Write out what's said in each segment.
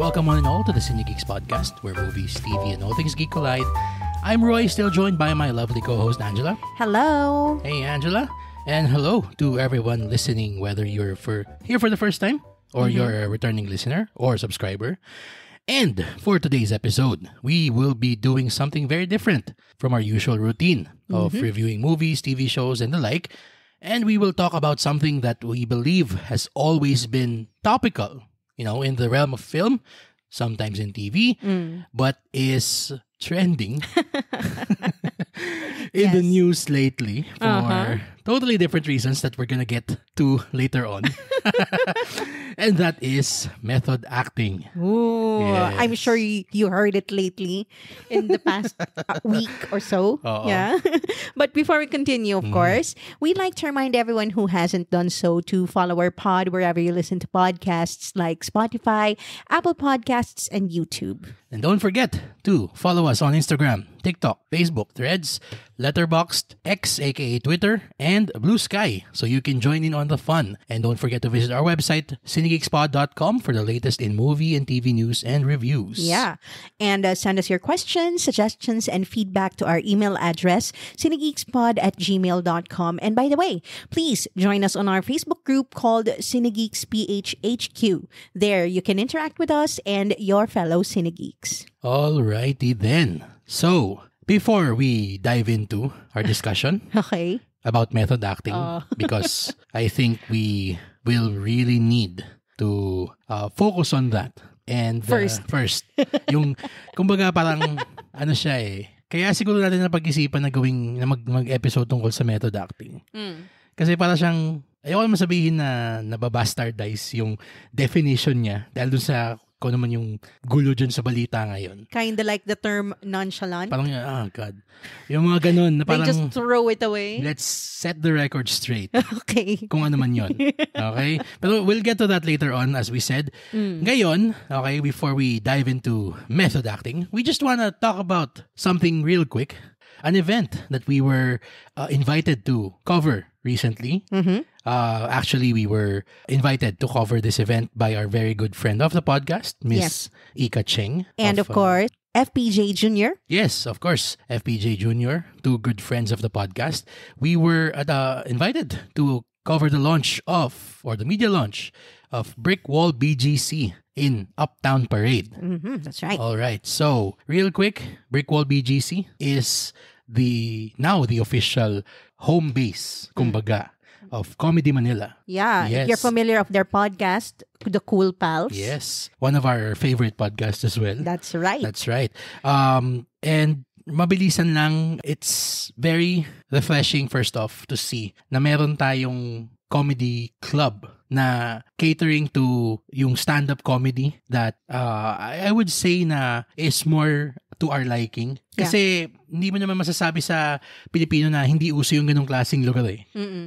Welcome one and all to the Cine Geeks podcast, where movies, TV, and all things geek collide. I'm Roy, still joined by my lovely co-host Angela. Hello. Hey Angela, and hello to everyone listening, whether you're here for the first time or you're a returning listener or subscriber. And for today's episode, we will be doing something very different from our usual routine of reviewing movies, TV shows, and the like. And we will talk about something that we believe has always been topical, in the realm of film, sometimes in TV, but is trending in the news lately for totally different reasons that we're gonna get to later on. And that is method acting. Ooh, Yes. I'm sure you heard it lately in the past week or so. Yeah. But before we continue, of course, we'd like to remind everyone who hasn't done so to follow our pod wherever you listen to podcasts like Spotify, Apple Podcasts, and YouTube. And don't forget to follow us on Instagram, TikTok, Facebook, Threads, Letterboxd, X aka Twitter, and Blue Sky so you can join in on the fun. And don't forget to visit our website, cinegeekspod.com, for the latest in movie and TV news and reviews. Yeah. And send us your questions, suggestions, and feedback to our email address, cinegeekspod@gmail.com. And by the way, please join us on our Facebook group called Cinegeeks PHHQ. There, you can interact with us and your fellow Cinegeeks. Alrighty then. So, before we dive into our discussion Okay. about method acting, because I think we will really need to focus on that. And First, yung kumbaga parang ano siya kaya siguro natin napag-isipan na mag-episode tungkol sa method acting. Kasi para siyang ayoko naman sabihin na nababastardize yung definition niya dahil dun sa kung naman yung gulo dyan sa balita ngayon. Kinda like the term nonchalant. Parang, God. Yung mga ganun na parang, they just throw it away. let's set the record straight. Okay. Kung ano man yun. Okay? Pero we'll get to that later on, as we said. Ngayon, okay, before we dive into method acting, we just wanna talk about something real quick. An event that we were invited to cover recently. Actually, we were invited to cover this event by our very good friend of the podcast, Miss Ika Cheng. And of course, FPJ Jr. Yes, of course, FPJ Jr., two good friends of the podcast. We were invited to cover the media launch of Brick Wall BGC in Uptown Parade. That's right. All right. So, real quick, Brick Wall BGC is now the official home base, kumbaga, of Comedy Manila. Yeah. Yes. If you're familiar of their podcast, The Cool Pals. Yes. One of our favorite podcasts as well. That's right. That's right. And mabilisan lang, it's very refreshing first off to see na meron tayong comedy club na catering to yung stand-up comedy that I would say na is more to our liking. Kasi hindi mo naman masasabi sa Pilipino na hindi uso yung ganong klaseng lugar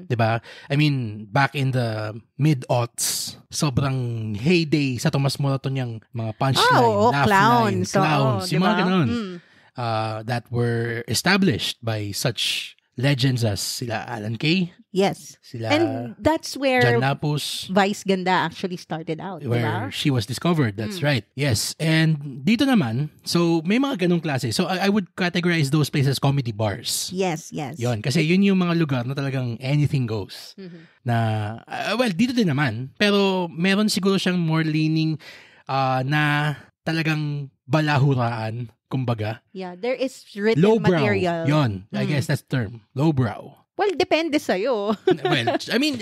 Diba? I mean, back in the mid-aughts, sobrang heyday sa Tomas Morato niyang mga punchline, laugh line, clowns, yung diba? mga ganon. That were established by such legends as sila Alan Kay. Yes. Sila and that's where Jan Lapus, Vice Ganda actually started out. where Diba? she was discovered. That's right. Yes. And dito naman, so may mga ganong klase. So I would categorize those places comedy bars. Yes. Yon. Kasi yun yung mga lugar na talagang anything goes. Na, well, dito din naman. Pero meron siguro siyang more leaning na talagang balahuraan, kumbaga. Yeah, there is written Lowbrow. material. Yon. I guess that's the term. Lowbrow. Well, depende sa'yo. Well, I mean,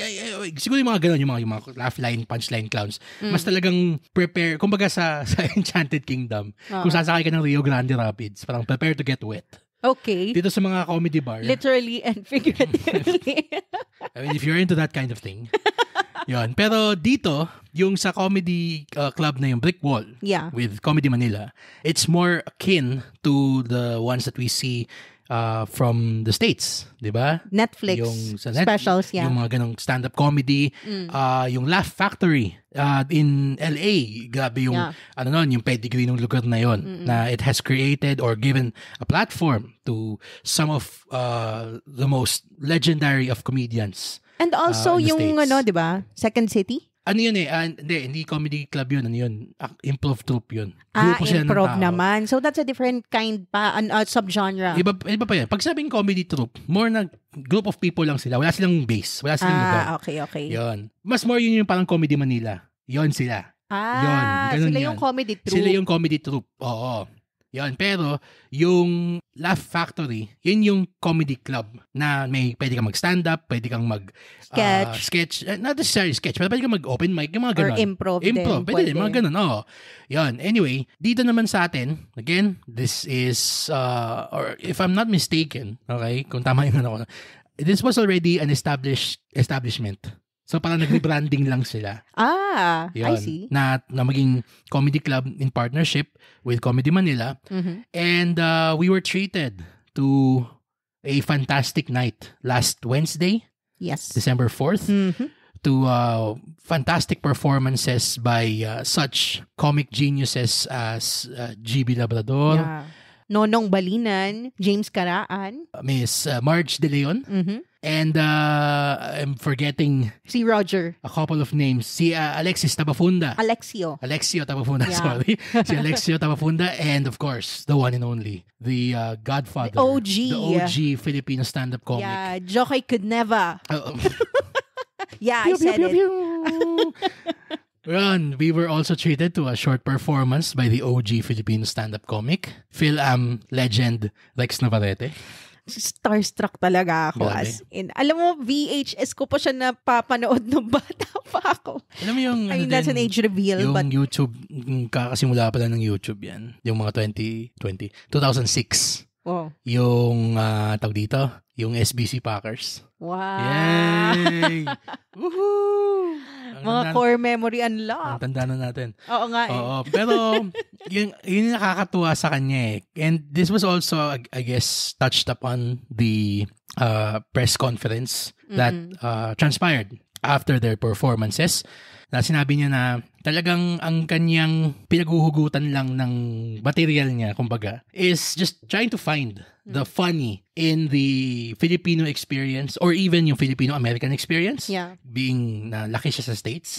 siguro yung mga ganun, yung mga laugh line, punchline clowns, mas talagang prepare, kumbaga sa Enchanted Kingdom, kung sasakay ka ng Rio Grande Rapids, parang prepare to get wet. Okay. Dito sa mga comedy bar. Literally and figuratively. I mean, if you're into that kind of thing. Yun. Pero dito, yung sa comedy club na yung Brick Wall with Comedy Manila, it's more akin to the ones that we see from the States, di ba? Netflix yung specials, yung mga ganong stand-up comedy, yung Laugh Factory in LA, grabe yung yung pedigree ng lugar na yon, na it has created or given a platform to some of the most legendary of comedians. And also yung States. di ba? Second City? Ano yun hindi comedy club yun. Ano yun? Improv troupe yun. Grupo sila ng improv tao. naman. So that's a different kind pa, subgenre. Iba pa yan. Pag sabing comedy troupe, more na group of people lang sila. Wala silang base. Wala silang lugar. Okay. Yun. Mas more yun yung parang Comedy Manila. Yun sila. Yun. Ganun sila yan. yung comedy troupe. Sila yung comedy troupe. Oo. Yun. Pero, yung Laugh Factory, yun yung comedy club na pwede kang mag-stand-up, pwede kang sketch. Not necessarily sketch, pero pwede kang mag-open mic, yung mga ganun. Or improv din. Pwede din, mga ganun. Oo. Yun. Anyway, dito naman sa atin, again, this is, or if I'm not mistaken, okay, kung tama yung ano ko, this was already an establishment. So parang nag-rebranding lang sila. Yun, I see. Na maging comedy club in partnership with Comedy Manila. Mm-hmm. And we were treated to a fantastic night last Wednesday. Yes. December 4th. Mm-hmm. To fantastic performances by such comic geniuses as GB Labrador. Yeah. Nonong Balinan, James Caraan. Miss Marge De Leon. Mm-hmm. And I'm forgetting si Roger. A couple of names. Si Alexis Tabafunda. Alexio Tabafunda, sorry. Si Alexio Tabafunda, and of course, the one and only, the Godfather. The OG. The OG Filipino stand-up comic. Yeah, Jockey could never. Yeah, I said it. Run. We were also treated to a short performance by the OG Filipino stand-up comic, Phil-Am legend Rex Navarrete. Starstruck talaga ako. Grabe. As in, alam mo, VHS ko pa siya napapanood nung bata pa ako. Alam mo yung I mean, that's an age reveal. Yung YouTube, kakasimula pala ng YouTube yan. Yung mga 2006. Oh. Yung, tawag dito, yung SBC Packers. Wow. Yay! Woohoo! Mga core memory unlock. Ang tanda na natin. Oo nga eh. Oo. Pero, yun nakakatuwa sa kanya eh. And this was also, I guess, touched upon the press conference that transpired after their performances. Na sinabi niya na talagang ang kanyang pinaghuhugutan lang ng material niya, kumbaga, is just trying to find the funny in the Filipino experience or even yung Filipino-American experience. Yeah. Being na laki siya sa States.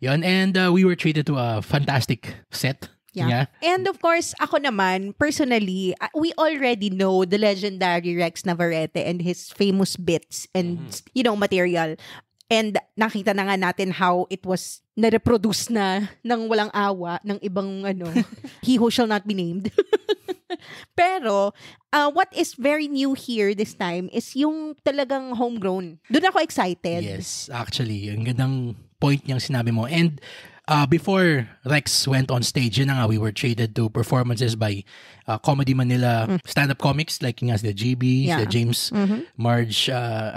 Yun. And we were treated to a fantastic set. Yeah. And of course, ako naman, personally, we already know the legendary Rex Navarrete and his famous bits and, material. And nakita na nga natin how it was na-reproduce na ng walang awa ng ibang he who shall not be named. Pero, what is very new here this time is yung talagang homegrown. Doon ako excited. Yes, actually. Yung gandang point niyang sinabi mo. And before Rex went on stage, yun na nga, we were treated to performances by Comedy Manila stand-up comics like yung the GB, si James, Marge,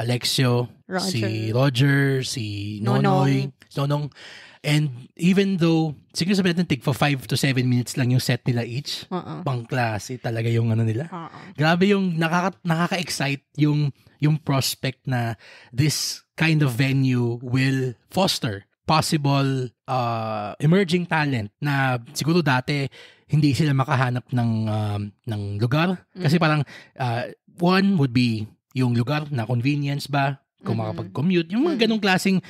Alexio, Roger. si Roger, si Nonong. And even though, siguro sabihin natin, for 5 to 7 minutes lang yung set nila each, pang-klase talaga yung nila. Grabe yung nakaka-excite yung prospect na this kind of venue will foster possible emerging talent na siguro dati hindi sila makahanap ng lugar. Kasi parang one would be yung lugar na convenience ba, kung makapag-commute, yung mga ganong klaseng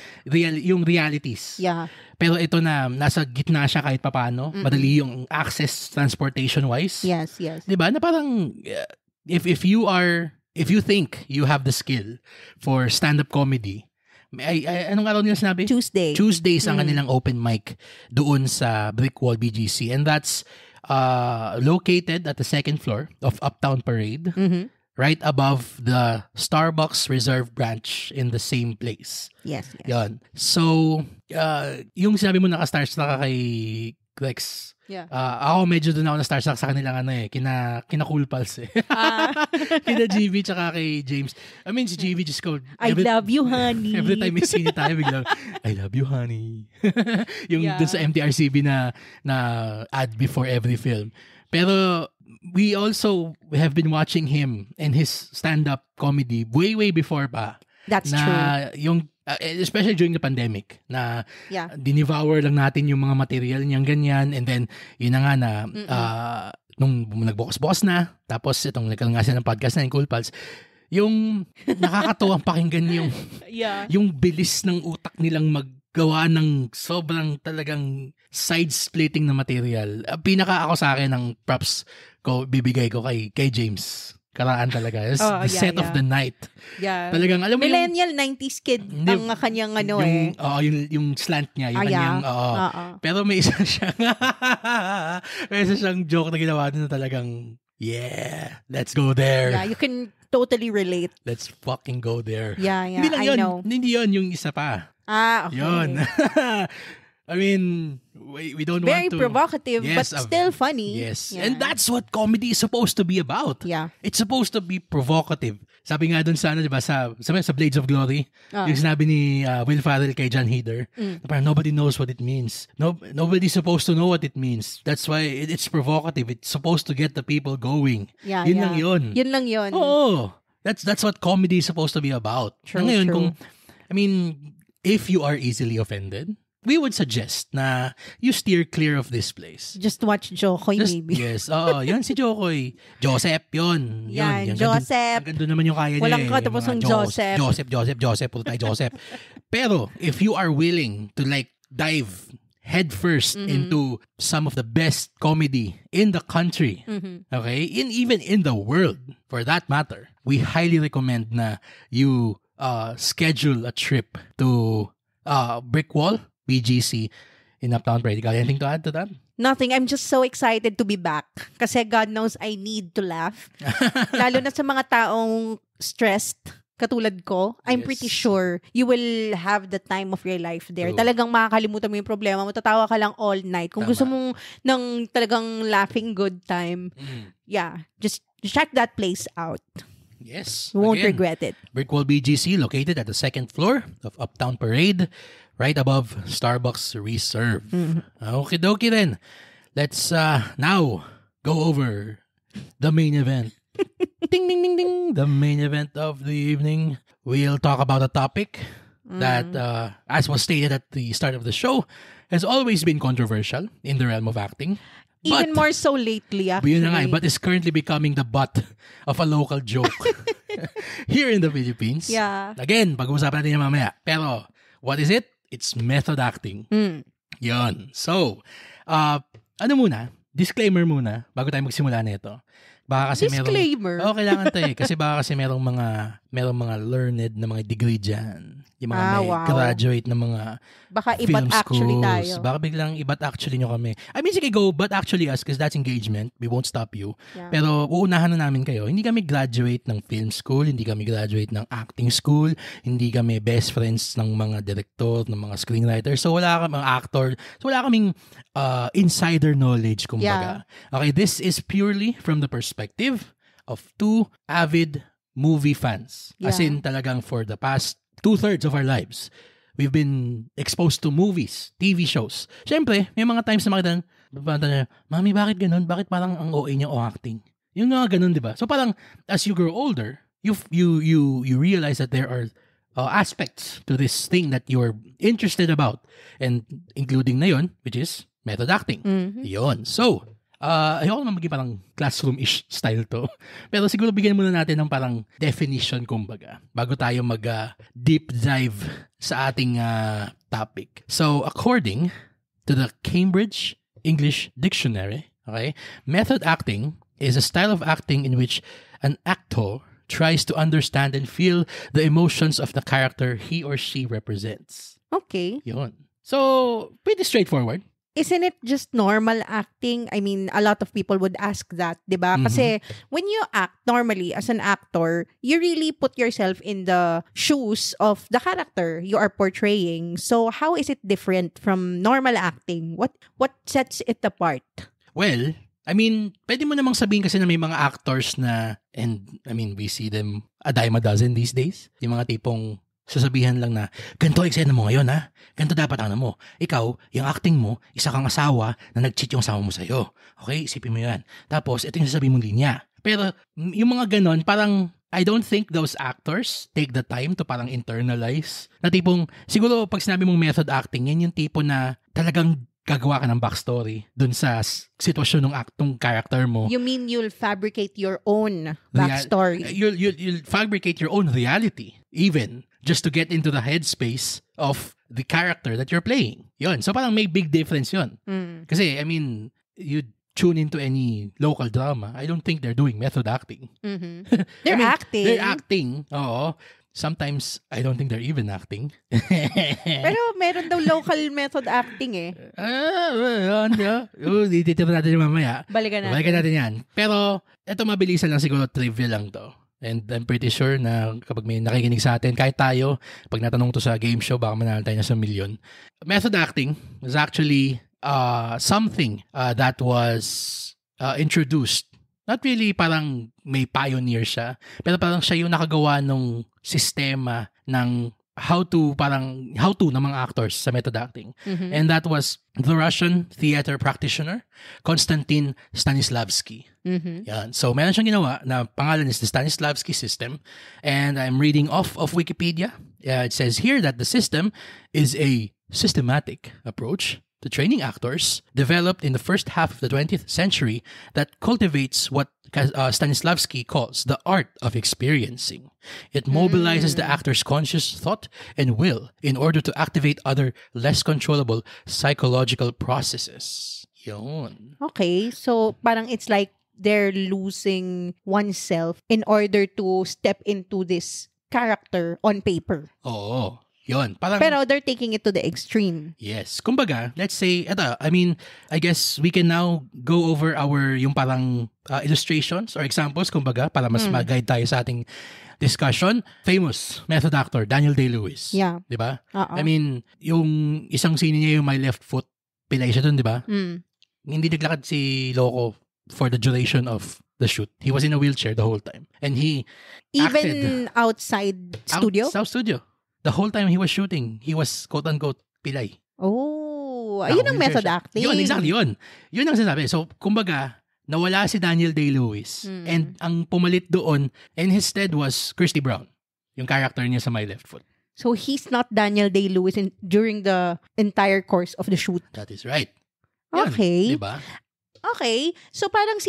yung realities. Yeah. Pero ito na, nasa gitna siya kahit papano, madali yung access transportation-wise. Yes. Diba? Na parang, if you think you have the skill for stand-up comedy, anong araw nila sinabi? Tuesdays ang kanilang open mic doon sa Brick Wall BGC. And that's located at the second floor of Uptown Parade. Right above the Starbucks Reserve branch in the same place. Yes. Yan. So, yung sinabi mo naka-starstruck ka kay Rex. Yeah. Ako medyo doon ako na-starstruck sa kanilang kina Cool Pals eh. Kina GB tsaka kay James. I mean, si GB just go, I love you, honey. Every time may scene tayo, biglang, I love you, honey. Yung dun sa MTRCB na ad before every film. Pero, we also have been watching him and his stand-up comedy way before pa. That's true. Yung, especially during the pandemic, na dinivour lang natin yung mga material niyang ganyan, and then, yun na nga na, nung nagbukas-bukas na, tapos itong nagkaroon nga sila ng podcast na yung Cool Pals, yung nakakatuwang pakinggan yung bilis ng utak nilang gawa ng sobrang talagang side-splitting na material. Pinaka ako sa akin ng props ko, bibigay ko kay James. Karaan talaga. The set of the night. Yeah. Talagang, alam mo Millennial 90s kid ang kanyang yung slant niya. Yung kanyang, Pero may isa siyang joke na ginawa din na talagang, yeah, let's go there. Yeah, you can totally relate. Let's fucking go there. Yeah, Hindi lang I yun. know. Hindi yun, yung isa pa. Okay. Yun. I mean, we don't Very want to... provocative, but still funny. Yes. Yeah. And that's what comedy is supposed to be about. Yeah. It's supposed to be provocative. Sabi nga dun sa, diba, sa Blades of Glory, yung sinabi ni Will Ferrell kay John Heder, parang nobody knows what it means. Nobody's supposed to know what it means. That's why it's provocative. It's supposed to get the people going. Yeah, yun lang yun. Yun lang yun. Oo. That's what comedy is supposed to be about. True, Ngayon, if you are easily offended, we would suggest na you steer clear of this place. Just watch Jokoy, maybe. Yes. Oo, yan si Jokoy. Joseph, yun. Yan, Joseph. Ganda naman yung kaya niya. Walang katapos ng Joseph. Joseph. Puro tayo Joseph. Pero, if you are willing to dive headfirst into some of the best comedy in the country, okay? Even in the world, for that matter, we highly recommend na you schedule a trip to Brick Wall, BGC in Uptown Parade. Got anything to add to that? Nothing. I'm just so excited to be back. Kasi God knows I need to laugh. Lalo na sa mga taong stressed, katulad ko. I'm pretty sure you will have the time of your life there. True. Talagang makakalimutan mo yung problema mo. Tatawa ka lang all night. Kung gusto mong ng talagang laughing good time, just check that place out. Yes. You won't regret it. Brick Wall BGC, located at the second floor of Uptown Parade, right above Starbucks Reserve. Okay, dokie then. Let's now go over the main event. Ding, ding, ding, ding. The main event of the evening. We'll talk about a topic that, as was stated at the start of the show, has always been controversial in the realm of acting. Even more so lately, actually. Yun na nga, but is currently becoming the butt of a local joke here in the Philippines. Yeah. Again, pag-uusapan natin yan mamaya. Pero, what is it? It's method acting. Yun. So, disclaimer muna, bago tayo magsimula nito. Baka kasi disclaimer? Kailangan to eh. Kasi baka kasi merong mga learned na mga degree dyan. Yung mga graduate na mga baka film iba't actually schools. tayo. Baka biglang iba't actually nyo kami. I mean, sige, go, but actually us, because that's engagement. We won't stop you. Yeah. Pero uunahan na namin kayo. Hindi kami graduate ng film school, hindi kami graduate ng acting school, hindi kami best friends ng mga director, ng mga screenwriter. So wala kami, mga actor. So wala kaming insider knowledge, kumbaga. Yeah. Okay, this is purely from the perspective of two avid movie fans. Yeah. As in, talagang for the past 2/3 of our lives, we've been exposed to movies, TV shows. Siyempre, may mga times na makita na, Mami, bakit ganun? Bakit parang ang OA niya o acting? Yung mga ganun, di ba? So parang, as you grow older, you realize that there are aspects to this thing that you're interested about, and including na yun, which is method acting. Yun. So, ayoko naman maging parang classroom-ish style to. Pero siguro bigyan muna natin ng parang definition, kumbaga, bago tayo mag-deep dive sa ating topic. So, according to the Cambridge English Dictionary, okay, method acting is a style of acting in which an actor tries to understand and feel the emotions of the character he or she represents. Okay. Yun. So, pretty straightforward. Isn't it just normal acting? I mean, a lot of people would ask that, diba? Kasi when you act normally as an actor, you really put yourself in the shoes of the character you are portraying. So how is it different from normal acting? What sets it apart? Well, I mean, pwede mo namang sabihin kasi na may mga actors na, and I mean, we see them a dime a dozen these days. Yung mga tipong sasabihan lang na, ganito eksena mo ngayon, ha? Ganito dapat mo. Ikaw, yung acting mo, isa kang asawa na nag-cheat yung asawa mo sa'yo. Okay? Isipin mo yan. Tapos, ito yung sasabihin mong linya. Pero, yung mga ganon, parang, I don't think those actors take the time to parang internalize. Na tipong, siguro, pag sinabi mong method acting, yan yung tipo na talagang gagawa ka ng backstory dun sa sitwasyon ng actong character mo. You mean you'll fabricate your own backstory? You'll fabricate your own reality, even just to get into the headspace of the character that you're playing. Yun. So parang may big difference yun. Kasi, I mean, you tune into any local drama, I don't think they're doing method acting. They're acting. They're acting, oo. Sometimes, I don't think they're even acting. Pero meron daw local method acting eh. Dititip natin yung mamaya. Balikan natin yan. Pero, eto mabilisan lang siguro, trivia lang to. And I'm pretty sure na kapag may nakikinig sa atin, kahit tayo, pag natanong to sa game show, baka manalo tayo na sa milyon. Method acting is actually something that was introduced. Not really parang may pioneer siya, pero parang siya yung nakagawa ng sistema ng how to ng mga actors sa method acting. And that was the Russian theater practitioner, Konstantin Stanislavski. Yan. So, meron siyang ginawa na pangalan is the Stanislavski system. And I'm reading off of Wikipedia. It says here that the system is a systematic approach to training actors developed in the first half of the 20th century that cultivates what Stanislavski calls the art of experiencing. It mobilizes the actor's conscious thought and will in order to activate other less controllable psychological processes. Yun. Okay, so parang it's like they're losing oneself in order to step into this character on paper. Oo. Yun. Parang, pero they're taking it to the extreme. Yes. Kumbaga, let's say, I guess we can now go over yung parang illustrations or examples, kumbaga, para mas mag-guide tayo sa ating discussion. Famous method actor, Daniel Day-Lewis. Yeah. Diba? I mean, yung isang scene niya, yung My Left Foot, pilay siya dun, diba? Hindi naglakad si Loco for the duration of the shoot. He was in a wheelchair the whole time. And he even outside studio? South studio. The whole time he was shooting, he was quote-unquote pilay. Oh, ayun ang method acting. Yun, exactly yun. Yun ang sinasabi. So, kumbaga, nawala si Daniel Day-Lewis. And ang pumalit doon, and his stead was Kirsty Brown, yung character niya sa My Left Foot. So, he's not Daniel Day-Lewis during the entire course of the shoot. That is right. Okay. Yan, diba? Okay. So, parang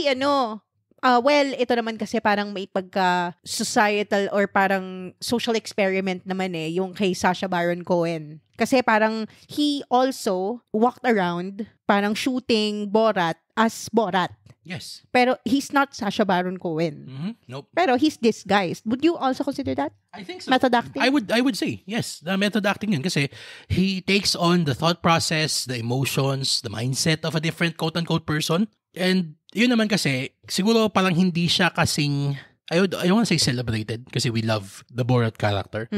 well, ito naman kasi parang may pagka-societal or parang social experiment naman yung kay Sacha Baron Cohen. Kasi parang he also walked around parang shooting Borat as Borat. Yes. Pero he's not Sacha Baron Cohen. Nope. Pero he's disguised. Would you also consider that? I think so. Method acting? I would say, yes. The method acting yun. Kasi he takes on the thought process, the emotions, the mindset of a different quote-unquote person. And yun naman kasi, siguro parang hindi siya kasing, I don't want to say celebrated kasi we love the Borat character.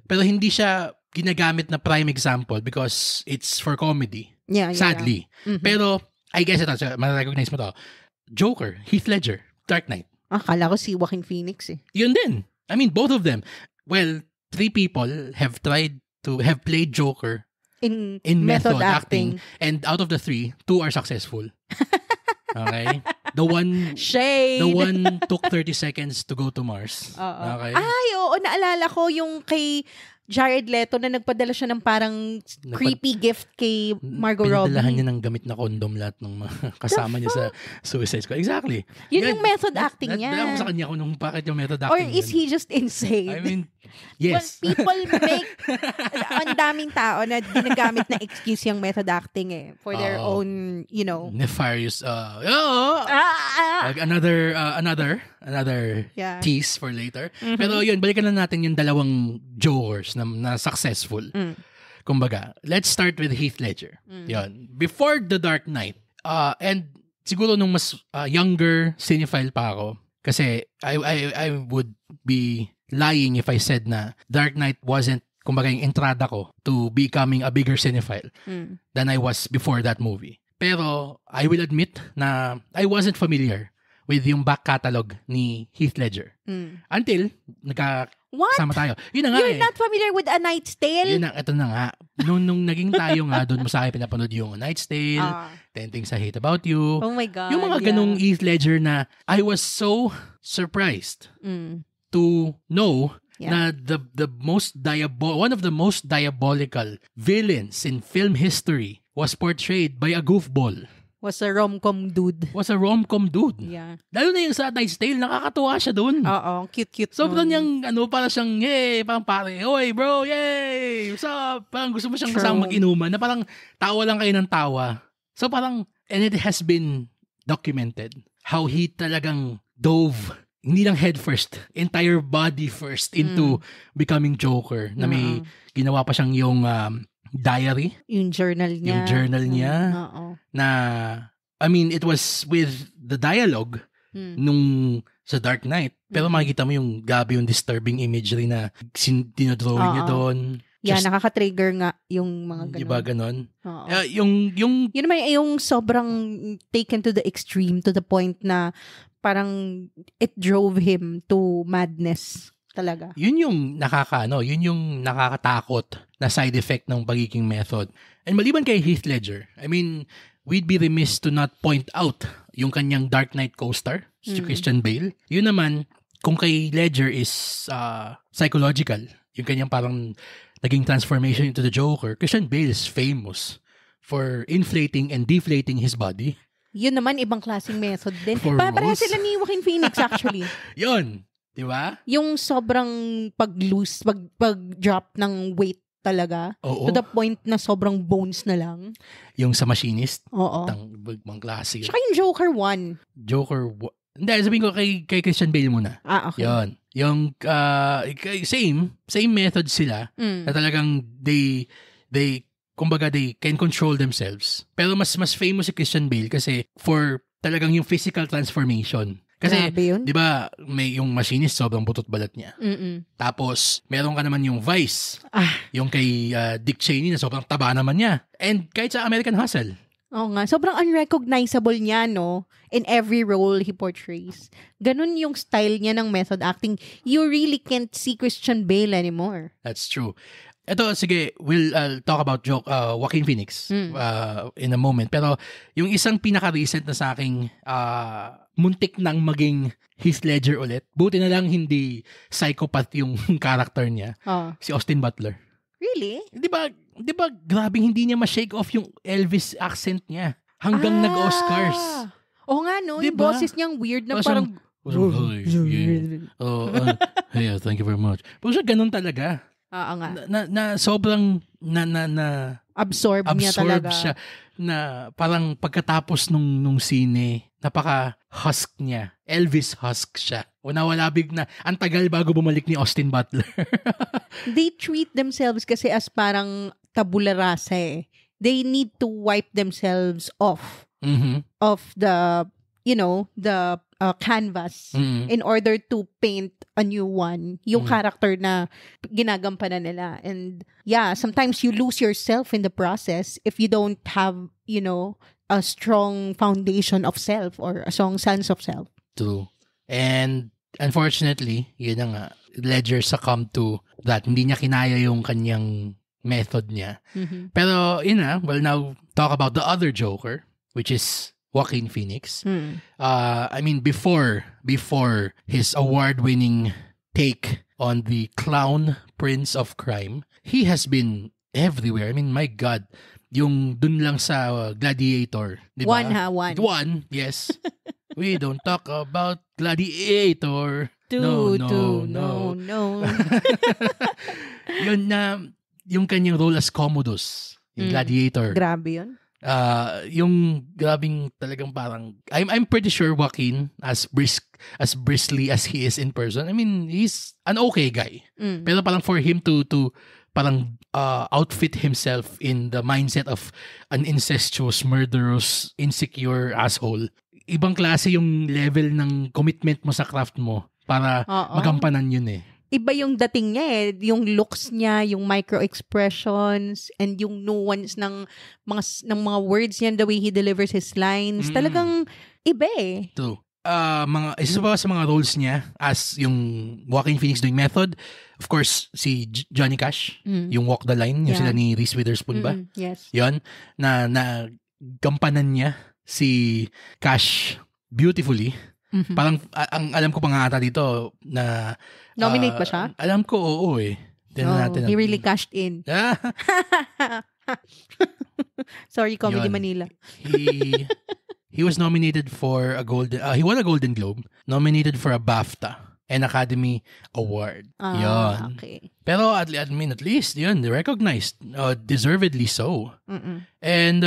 Pero hindi siya ginagamit na prime example because it's for comedy. Yeah, sadly. Yeah. Pero, I guess ito, ma-recognize mo to. Joker, Heath Ledger, Dark Knight. Akala ko si Joaquin Phoenix eh. Yun din. I mean, both of them. Well, 3 people have played Joker in method acting. And out of the 3, 2 are successful. Okay? The one took 30 seconds to go to Mars. Okay? Ay, oo, naalala ko yung kay Jared Leto na nagpadala siya ng parang creepy gift kay Margot Robbie. Pinadalahan niya ng gamit na condom lahat ng mga kasama niya sa Suicide Squad. Exactly. Yun yung method acting niya. Dala ko sa kanya kung bakit yung method acting. Or is he just insane? I mean, yes. When people make ang daming tao na ginagamit na excuse yung method acting for their own, nefarious another tease for later. Pero yun, balikan na natin yung dalawang Jokers na successful. Kumbaga, let's start with Heath Ledger. Yun. Before The Dark Knight, and siguro nung mas younger cinephile pa ako, kasi I would be lying if I said na Dark Knight wasn't, kumbaga, yung entrada ko to becoming a bigger cinephile than I was before that movie. Pero I will admit na I wasn't familiar with yung back catalog ni Heath Ledger. Until nagkasama tayo. Yun na nga. You're not familiar with A Knight's Tale? Yun na, ito na nga. Nung naging tayo nga, doon mo sa akin pinapanood yung A Knight's Tale, 10 Things I Hate About You. Oh my God. Yung mga ganong Heath Ledger na I was so surprised to know na one of the most diabolical villains in film history was portrayed by a goofball. Was a rom-com dude. Yeah. Lalo na yung sa Knight's Tale, nakakatuwa siya dun. Oo, cute. Sobrang niyang, para siyang, yay, parang pare, oy bro, yay, what's up? Parang gusto mo siyang kasama mag-inuman, na parang tawa lang kayo ng tawa. So parang, and it has been documented, how he talagang dove, hindi lang head first, entire body first into becoming Joker, na may ginawa pa siyang yung, diary. Yung journal niya. Na, I mean, it was with the dialogue nung sa Dark Knight. Pero makikita mo yung gabi yung disturbing imagery na dinodrawing niya doon. Yeah, nakaka-trigger nga yung mga ganun. Diba ganun? Yun naman yung sobrang taken to the extreme, to the point na parang it drove him to madness. Talaga. Yun yung nakakatakot na side effect ng pagiging method. And maliban kay Heath Ledger, I mean, we'd be remiss to not point out yung kanyang Dark Knight co-star, si Christian Bale. Yun naman, kung kay Ledger is psychological, yung kanyang parang naging transformation into the Joker, Christian Bale is famous for inflating and deflating his body. Yun naman, ibang klaseng method din. Pareha sila ni Joaquin Phoenix actually. Yun. Diba? Yung sobrang pag-drop ng weight talaga. Oo. To the point na sobrang bones na lang. Yung sa Machinist. Oo. Mga klase. Tsaka yung Joker 1. Hindi, sabihin ko kay Christian Bale muna. Okay. Yun. Yung same method sila na talagang they kumbaga they can control themselves. Pero mas famous si Christian Bale kasi for talagang yung physical transformation. Kasi, di ba, may yung Machinist, sobrang butot balat niya. Tapos, meron ka naman yung Vice. Yung kay Dick Cheney na sobrang taba naman niya. And kahit sa American Hustle. Oo nga. Sobrang unrecognizable niya, no? In every role he portrays. Ganun yung style niya ng method acting. You really can't see Christian Bale anymore. That's true. Ito, sige, we'll talk about Joaquin Phoenix in a moment. Pero yung isang pinaka-recent na sa aking muntik nang maging Heath Ledger ulit. Buti na lang hindi psychopath yung character niya. Si Austin Butler. Really? Di ba grabing hindi niya ma-shake off yung Elvis accent niya hanggang nag-Oscars. Oo nga, no? Diba? Yung boses niyang weird na parang... Yeah, thank you very much. Pero siya ganun talaga. Oo nga. Na sobrang absorb niya talaga. Siya na parang pagkatapos nung sine, napaka-husk niya. Elvis husk siya. O nawala na, ang tagal bago bumalik ni Austin Butler. They treat themselves kasi as parang tabula rasa eh. They need to wipe themselves off of the, the canvas in order to paint a new one. Yung character na ginagampanan nila. And yeah, sometimes you lose yourself in the process if you don't have, a strong foundation of self or a strong sense of self. True. And unfortunately, yun na nga, Ledger succumbed to that. Hindi niya kinaya yung kanyang method niya. Pero, we'll now talk about the other Joker, which is Joaquin Phoenix. I mean, before his award-winning take on the clown prince of crime, he has been everywhere. I mean, my God, yung dun lang sa Gladiator, di ba? One, yes. We don't talk about Gladiator. No. Yun na, yung kanyang role as Commodus, yung Gladiator. Grabe yun. Yung grabing talagang parang I'm pretty sure Joaquin as bristly as he is in person. I mean, he's an okay guy. Pero parang for him to parang outfit himself in the mindset of an incestuous, murderous, insecure asshole. Ibang klase yung level ng commitment mo sa craft mo para magampanan yun eh. Iba yung dating niya eh. Yung looks niya, yung micro-expressions, and yung nuance ng mga words niya, the way he delivers his lines. Talagang iba eh. True. Isa pa sa mga roles niya as yung Joaquin Phoenix doing method, of course, si Johnny Cash, yung Walk the Line, yung sila ni Reese Witherspoon ba? Yes. Yun, na gampanan niya si Cash beautifully. Parang, ang alam ko pa nga ata dito na nominate ba siya? Alam ko, oo eh. He really cashed in. Sorry, Comedy Yun. Manila. He was nominated for a he won a Golden Globe, nominated for a BAFTA, and Academy Award. Yun. Okay. Pero at least, yun, they recognized, deservedly so. Mm-mm. And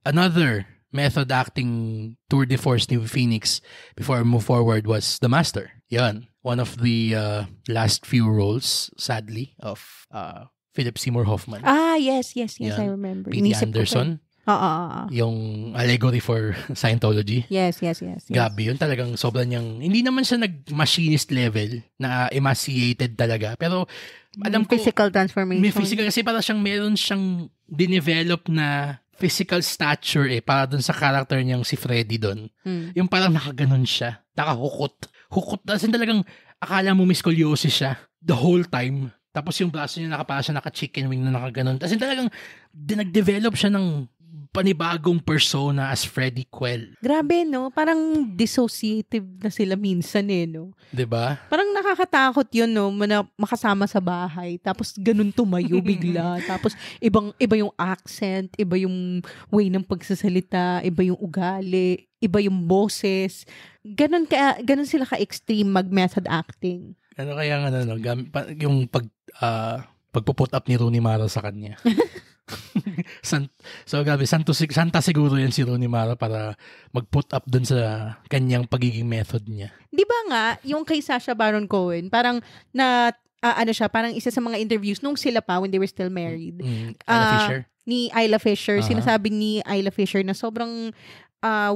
another method acting tour de force ni Phoenix before I move forward was The Master. Yun. One of the last few roles, sadly, of Philip Seymour Hoffman. Yes, Yan. I remember. P.T. Anderson. Yung allegory for Scientology. Yes. Gabi, yun talagang sobrang niyang, hindi naman siya nag-machinist level na emaciated talaga. Pero alam ko, physical transformation. may physical, kasi para meron siyang dinevelop na physical stature para dun sa character niyang si Freddy dun. Yung parang nakaganon siya. Nakahukot. Hukot. Kasi talagang akala mo may scoliosis siya the whole time. Tapos yung braso niya naka-chicken wing na nakaganon. Kasi talagang nag-develop siya ng panibagong persona as Freddy Quell. Grabe, no? Parang dissociative na sila minsan, no? 'Di ba? Parang nakakatakot yun, no? Makasama sa bahay. Tapos ganun tumayo bigla. Tapos iba yung accent, iba yung way ng pagsasalita, iba yung ugali, iba yung boses. Ganun sila ka-extreme mag-method acting. Ano kaya yung pagpo-put up ni Rooney Mara sa kanya. So grabe, santa siguro yan si Rooney Mara para mag-put up dun sa kanyang pagiging method niya. Di ba nga, yung kay Sacha Baron Cohen, parang parang isa sa mga interviews nung sila pa when they were still married. Isla Fisher? Ni Isla Fisher, sinasabi ni Isla Fisher na sobrang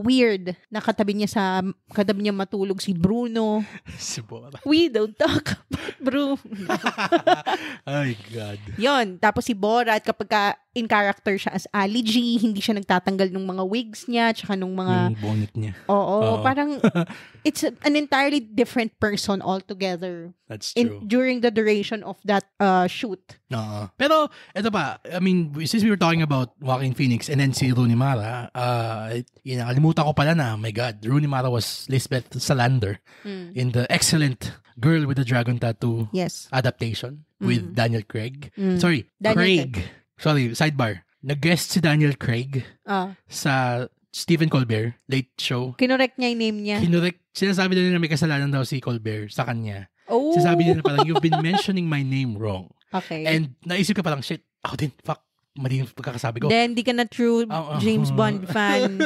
weird na katabi niya matulog si Bruno. Si Bora. We don't talk about Bruno. Ay, God. Yon, tapos si Bora, at kapag in character siya as Ali G, hindi siya nagtatanggal ng mga wigs niya, tsaka nung mga... Yung bonnet niya. Oo. Parang, it's an entirely different person altogether. That's true. During the duration of that shoot. Pero, eto pa, I mean, since we were talking about Joaquin Phoenix and then si Rooney Mara, nakalimutan ko pala na, my God, Rooney Mara was Lisbeth Salander in the excellent Girl with the Dragon Tattoo adaptation with Daniel Craig. Sorry, Craig. Sorry, sidebar. Nag-guest si Daniel Craig sa Stephen Colbert Late Show. Kinorek niya yung name niya. Sinasabi na may kasalanan daw si Colbert sa kanya. Oh. Sinasabi niya parang, you've been mentioning my name wrong. Okay. And naisip ka parang, shit, ako din, fuck, mali yung pagkakasabi ko. Then, di ka na true James Bond fan.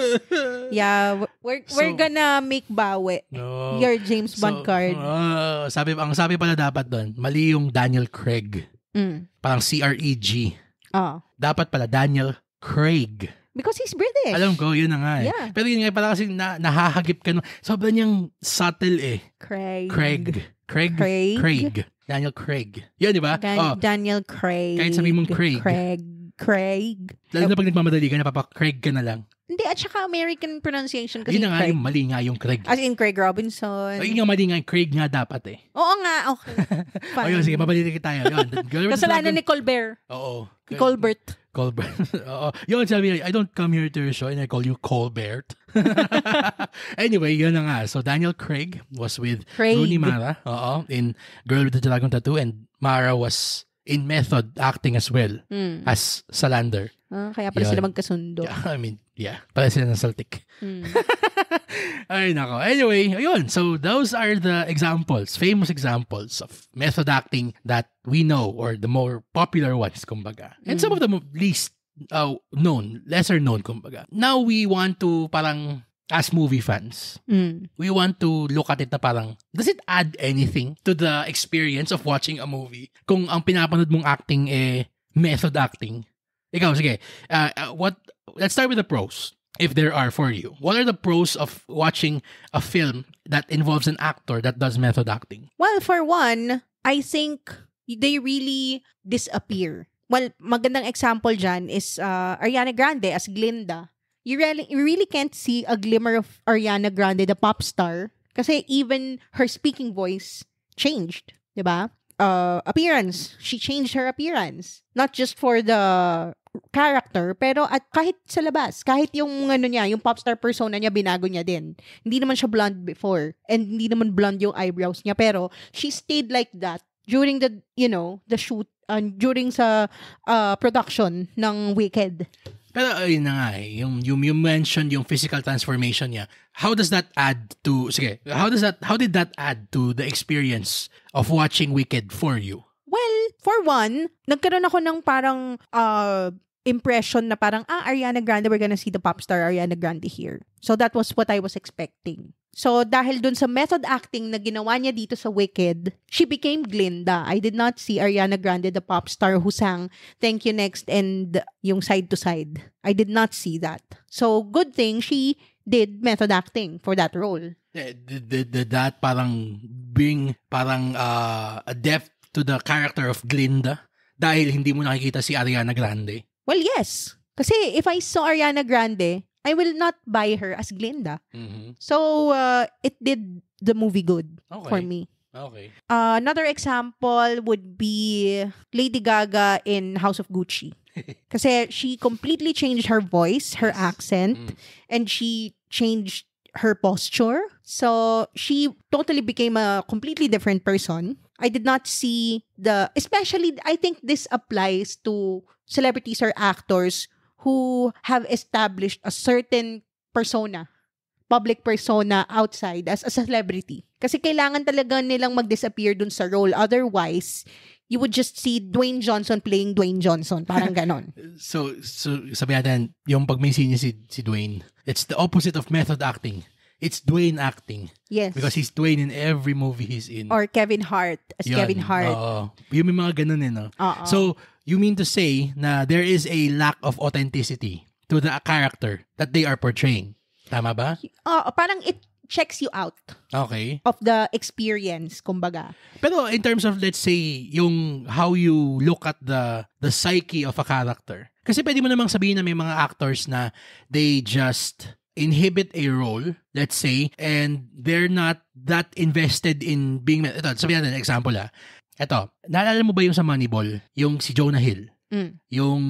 Yeah, we're gonna make bawi. No. Your James Bond card. Ang sabi pala dapat doon, mali yung Daniel Craig. Parang C-R-E-G. Dapat pala Daniel Craig. Because he's British. Alam ko, yun na nga eh. Yeah. Pero yun nga pala kasi nahahagip ka. Sobrang niyang subtle eh. Craig. Daniel Craig. Yun, di ba? Daniel Craig. Kahit sabi mong Craig. Lalo na pag nagmamadali ka, napapa-Craig ka na lang. Hindi, at saka American pronunciation kasi yun na nga, yung mali nga yung Craig. As in Craig Robinson. Yun nga mali nga, Craig nga dapat eh. Oo nga, okay. Ayun, sige, mabalitin tayo. Kasalanan ni Colbert. Oo. Colbert. Oo. Yun, sabi niya, I don't come here to your show and I call you Colbert. Anyway, yun na nga. So, Daniel Craig was with Rooney Mara in Girl with the Dragon Tattoo, and Mara was in method acting as well as Salander. Kaya pala sila magkasundo. Yeah, pala sila ng Celtic. Ay, nako. Anyway, ayun. So, those are the examples, famous examples of method acting that we know, or the more popular ones, kumbaga. And some of the least known, lesser known, kumbaga. Now, we want to parang, as movie fans, we want to look at it na parang, does it add anything to the experience of watching a movie? Kung ang pinapanood mong acting method acting. Ikaw, sige. Let's start with the pros, if there are for you. What are the pros of watching a film that involves an actor that does method acting? Well, for one, I think they really disappear. Well, magandang example dyan is Ariana Grande as Glinda. You really can't see a glimmer of Ariana Grande, the pop star, kasi even her speaking voice changed, diba? Appearance, she changed her appearance. Not just for the character, pero at kahit sa labas, kahit yung yung pop star persona niya, binago niya din. Hindi naman siya blonde before, and hindi naman blonde yung eyebrows niya, pero she stayed like that during the, the shoot, during sa production ng Wicked. Pero ayun na nga yung you mentioned yung physical transformation niya. How did that add to the experience of watching Wicked for you? Well, for one, nagkaroon ako ng parang impression na parang, Ariana Grande, we're gonna see the pop star Ariana Grande here. So that was what I was expecting. So dahil dun sa method acting na ginawa niya dito sa Wicked, she became Glinda. I did not see Ariana Grande, the pop star who sang Thank You Next and yung Side to Side. I did not see that. So good thing she did method acting for that role. Did that parang bring a depth to the character of Glinda dahil hindi mo nakikita si Ariana Grande? Well, yes. Kasi if I saw Ariana Grande, I will not buy her as Glinda. Mm-hmm. So, it did the movie good for me. Okay. Another example would be Lady Gaga in House of Gucci. Kasi she completely changed her voice, her accent, and she changed her posture. So, she totally became a completely different person. I did not see especially, I think this applies to celebrities or actors who have established a certain persona, public persona outside as a celebrity. Kasi kailangan talaga nilang mag-disappear dun sa role. Otherwise, you would just see Dwayne Johnson playing Dwayne Johnson. Parang ganon. So sabi natin, yung pag may scene si Dwayne, it's the opposite of method acting. It's Dwayne acting. Yes. Because he's Dwayne in every movie he's in. Or Kevin Hart as Kevin Hart. Yung may mga ganun no? So, you mean to say na there is a lack of authenticity to the character that they are portraying. Tama ba? Parang it checks you out. Okay. Of the experience, kumbaga. Pero in terms of, let's say, yung how you look at the psyche of a character. Kasi pwede mo namang sabihin na may mga actors na they just inhibit a role, let's say, and they're not that invested in being... Ito, sabihin natin, example Ito, naalala mo ba yung sa Moneyball? Yung si Jonah Hill? Yung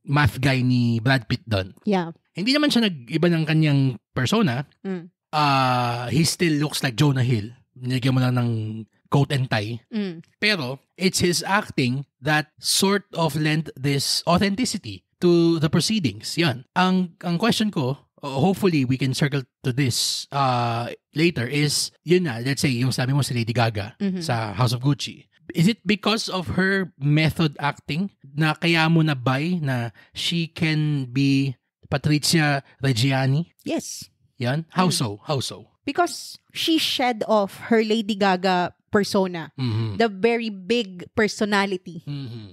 math guy ni Brad Pitt doon? Yeah. Hindi naman siya nag-iba ng kanyang persona. He still looks like Jonah Hill. Nilagyan mo lang ng coat and tie. Pero, it's his acting that sort of lent this authenticity to the proceedings. Yan. Ang question ko, hopefully we can circle to this later, is, yun na, let's say, yung sabi mo si Lady Gaga sa House of Gucci. Is it because of her method acting na kaya mo na buy na she can be Patrizia Reggiani? Yes. Yan? How so? How so? Because she shed off her Lady Gaga persona. The very big personality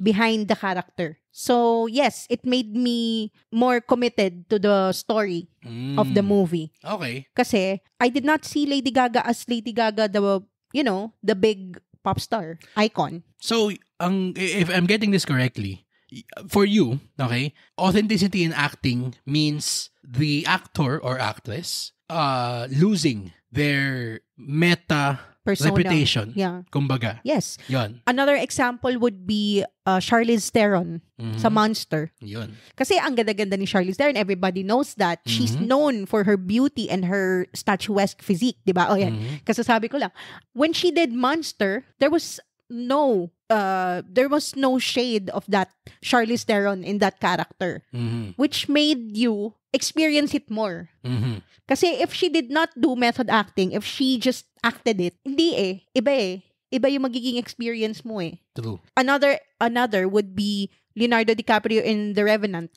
behind the character. So, yes, it made me more committed to the story of the movie. Okay. Kasi, I did not see Lady Gaga as Lady Gaga, the big pop star icon. So, if I'm getting this correctly, for you, okay, authenticity in acting means the actor or actress losing their meta persona, reputation. Yeah. Kumbaga. Yes. Yun. Another example would be Charlize Theron sa Monster. Yun. Kasi ang ganda-ganda ni Charlize Theron, everybody knows that. She's known for her beauty and her statuesque physique, di ba? Kasi sabi ko lang, when she did Monster, there was no shade of that Charlize Theron in that character, which made you experience it more. Kasi if she did not do method acting, if she just acted it, hindi iba yung magiging experience mo True. Another would be Leonardo DiCaprio in The Revenant.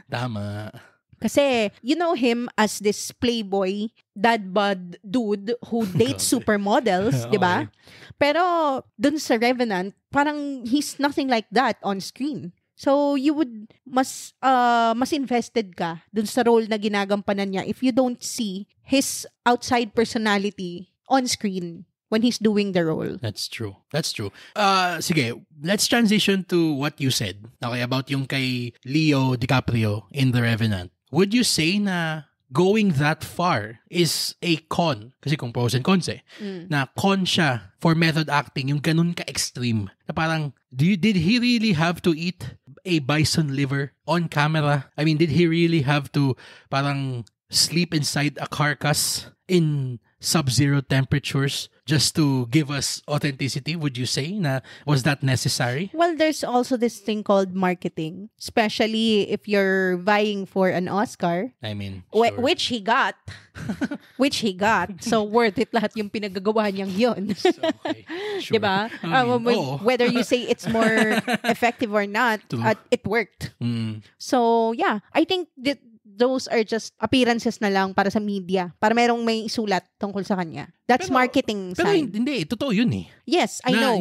Tama. Kasi you know him as this playboy, dad bod dude who dates supermodels, di ba? Pero dun sa Revenant, parang he's nothing like that on screen. So you would mas invested ka dun sa role na ginagampanan niya if you don't see his outside personality on screen when he's doing the role. That's true. Sige, let's transition to what you said. Okay, about yung kay Leo DiCaprio in The Revenant. Would you say na going that far is a con? Kasi kung pros and cons na con siya for method acting, yung ganun ka-extreme. Na parang, did he really have to eat a bison liver on camera? I mean, did he really have to parang sleep inside a carcass in sub-zero temperatures just to give us authenticity, would you say? Na was that necessary? Well, there's also this thing called marketing, especially if you're vying for an Oscar. I mean, sure. Which he got. So, worth it lahat yung pinagagawa niyang yun. Okay. Sure. Diba? I mean, whether you say it's more effective or not, it worked. So, yeah. I think that those are just appearances na lang para sa media. Para merong may isulat tungkol sa kanya. That's marketing pero side. Hindi, totoo yun eh. Yes, I know.